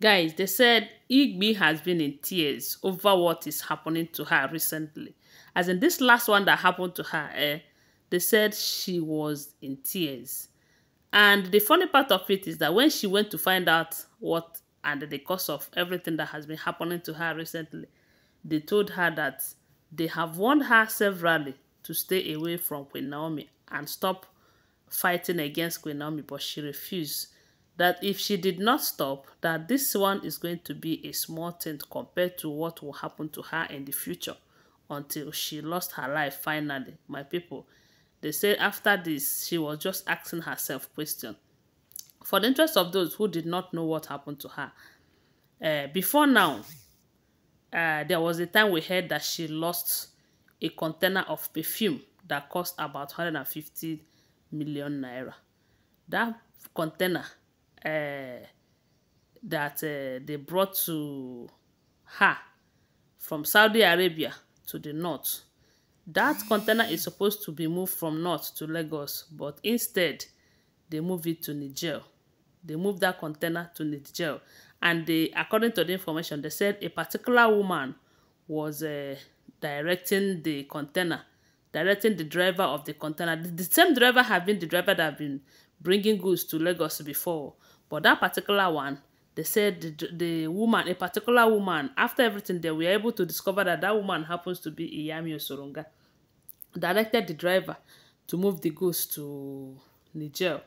Guys, they said Igbi has been in tears over what is happening to her recently. As in this last one that happened to her, they said she was in tears. And the funny part of it is that when she went to find out what and the cause of everything that has been happening to her recently, they told her that they have warned her severally to stay away from Queen Naomi and stop fighting against Queen Naomi, but she refused. That if she did not stop, that this one is going to be a small thing compared to what will happen to her in the future until she lost her life finally. My people, they said after this, she was just asking herself question. For the interest of those who did not know what happened to her, before now, there was a time we heard that she lost a container of perfume that cost about 150 million naira. That container that they brought to her from Saudi Arabia to the north. That container is supposed to be moved from north to Lagos, but instead, they moved it to Niger. They moved that container to Niger. And they, according to the information, they said a particular woman was directing the container, directing the driver of the container. The same driver had been the driver that had been bringing goods to Lagos before. But that particular one, they said the woman, a particular woman, after everything, they were able to discover that that woman happens to be Iyami Osoronga, directed the driver to move the goods to Niger.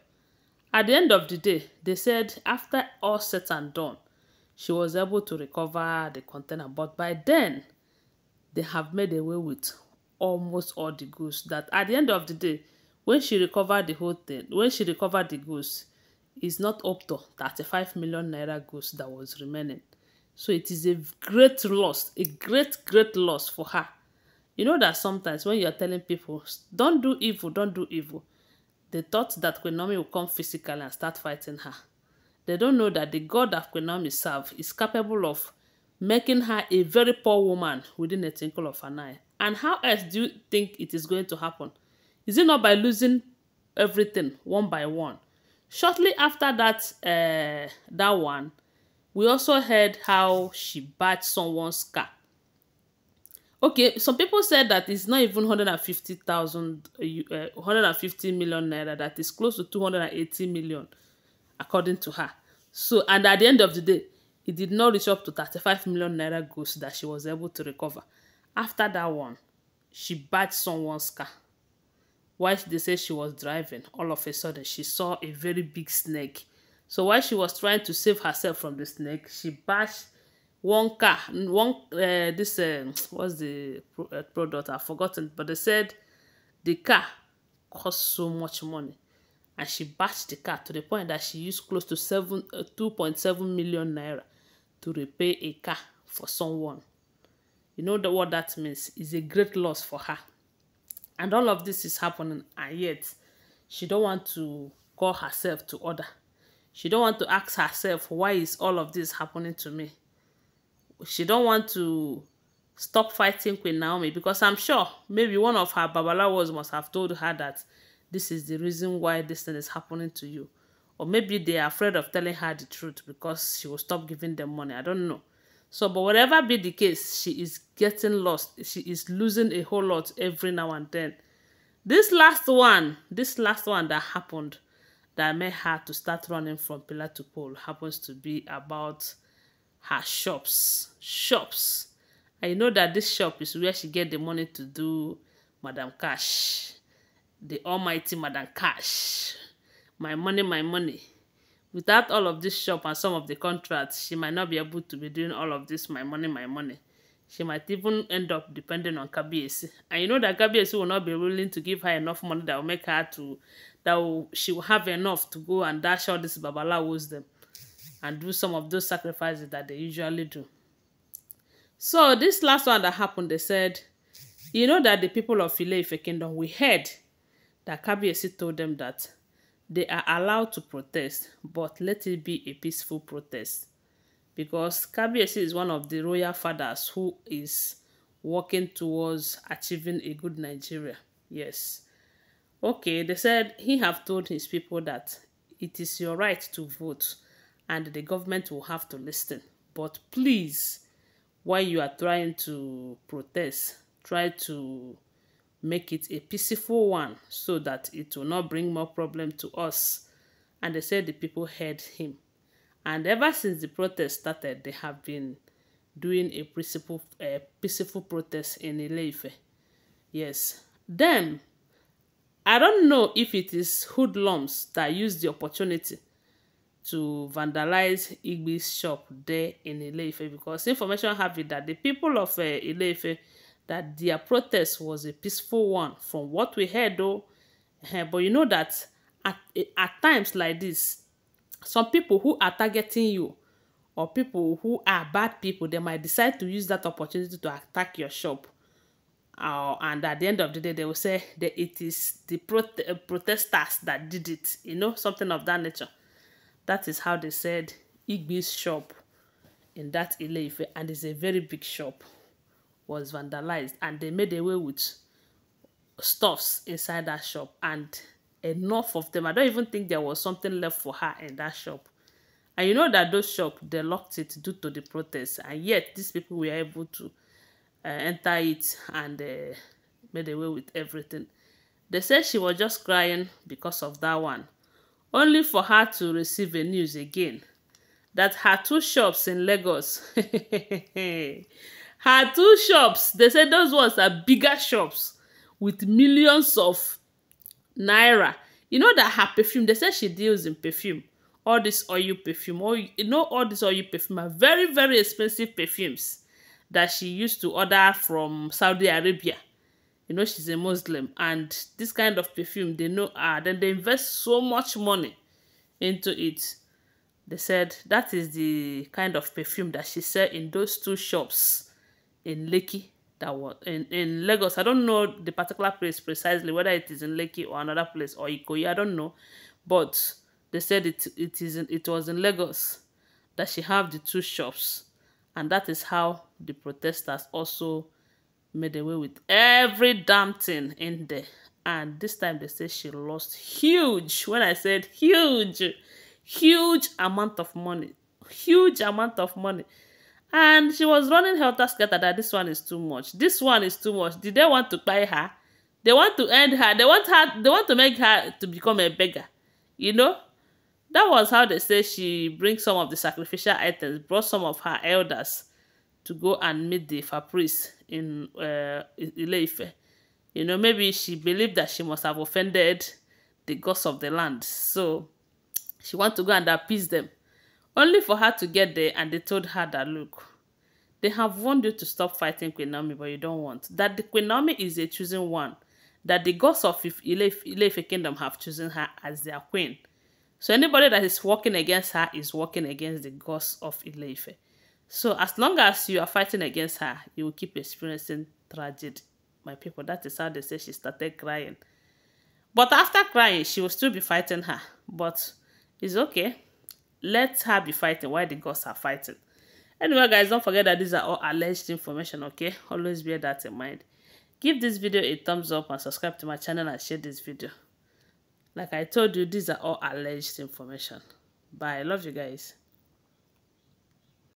At the end of the day, they said after all said and done, she was able to recover the container. But by then, they have made away with almost all the goods. That at the end of the day, when she recovered the whole thing, when she recovered the goods, it's not up to 35 million naira goods that was remaining. So it is a great loss, a great loss for her. You know that sometimes when you're telling people, don't do evil, don't do evil, they thought that Queen Naomi will come physically and start fighting her. They don't know that the God that Queen Naomi serves is capable of making her a very poor woman within a twinkle of an eye. And how else do you think it is going to happen? Is it not by losing everything one by one? Shortly after that one, we also heard how she batched someone's car. Okay, some people said that it's not even 150 million naira, that is close to 280 million, according to her. So, and at the end of the day, it did not reach up to 35 million naira goods that she was able to recover. After that one, she batched someone's car. While they say she was driving, all of a sudden, she saw a very big snake. So while she was trying to save herself from the snake, she bashed one car, what's the product? I've forgotten, but they said the car cost so much money, and she bashed the car to the point that she used close to 2.7 million naira to repay a car for someone. You know what that means? It's a great loss for her, and all of this is happening, and yet she don't want to call herself to order. She don't want to ask herself, why is all of this happening to me? She don't want to stop fighting Queen Naomi, because I'm sure maybe one of her babalawos must have told her that this is the reason why this thing is happening to you. Or maybe they are afraid of telling her the truth because she will stop giving them money. I don't know. So, but whatever be the case, she is getting lost. She is losing a whole lot every now and then. This last one that happened that made her to start running from pillar to pole happens to be about her shops. And you know that this shop is where she get the money to do Madam Cash, the almighty Madam Cash. My money. Without all of this shop and some of the contracts, she might not be able to be doing all of this my money. She might even end up depending on Kabiyesi. And you know that Kabiyesi will not be willing to give her enough money that will make her she will have enough to go and dash all these babalawos them and do some of those sacrifices that they usually do. So this last one that happened, they said, you know that the people of Ile-Ife Kingdom, we heard that Kabiyesi told them that they are allowed to protest, but let it be a peaceful protest. Because Kabiyesi is one of the royal fathers who is working towards achieving a good Nigeria. Yes. Okay, they said he have told his people that it is your right to vote, and the government will have to listen. But please, while you are trying to protest, try to make it a peaceful one so that it will not bring more problem to us. And they said the people heard him. And ever since the protest started, they have been doing a peaceful protest in Ile-Ife. Yes. Then, I don't know if it is hoodlums that use the opportunity to vandalize Igbi's shop there in Ile-Ife, because information have it that the people of Ile-Ife, that their protest was a peaceful one from what we heard though. But you know that at times like this, some people who are targeting you or people who are bad people, they might decide to use that opportunity to attack your shop. And at the end of the day, they will say that it is the protesters that did it, you know, something of that nature. That is how they said Igbi's shop in that Ile-Ife, and it's a very big shop, was vandalized, and they made away with stuffs inside that shop, and enough of them. I don't even think there was something left for her in that shop. And you know that those shops, they locked it due to the protests, and yet these people were able to enter it and made away with everything. They said she was just crying because of that one, only for her to receive a news again that her 2 shops in Lagos, her 2 shops, they said those ones are bigger shops with millions of naira. You know that her perfume, they said she deals in perfume, all this oil perfume, or you know, all this oil perfume are very, very expensive perfumes that she used to order from Saudi Arabia. You know, she's a Muslim, and this kind of perfume, they know, then they invest so much money into it. They said that is the kind of perfume that she said in those 2 shops in Lekki, that was in Lagos. I don't know the particular place precisely, whether it is in Lekki or another place, or Ikoyi, I don't know. But they said it was in Lagos that she have the 2 shops. And that is how the protesters also made away with every damn thing in there. And this time they say she lost huge, when I said huge amount of money. Huge amount of money. And she was running helter-skelter that this one is too much. This one is too much. Did they want to buy her? They want to end her. They want to make her to become a beggar. You know? That was how they say she brings some of the sacrificial items, brought some of her elders to go and meet the Ifa priest in Ile-Ife. You know, maybe she believed that she must have offended the gods of the land. So she wants to go and appease them. Only for her to get there, and they told her that, look, they have warned you to stop fighting Queen Naomi, but you don't want. That the Queen Naomi is a chosen one. That the gods of Ile-Ife kingdom have chosen her as their queen. So anybody that is working against her is working against the gods of Ile-Ife. So as long as you are fighting against her, you will keep experiencing tragedy. My people, that is how they say she started crying. But after crying, she will still be fighting her. But it's okay. Let her be fighting while the gods are fighting. Anyway, guys, don't forget that these are all alleged information, okay? Always bear that in mind. Give this video a thumbs up and subscribe to my channel and share this video. Like I told you, these are all alleged information. Bye. I love you guys.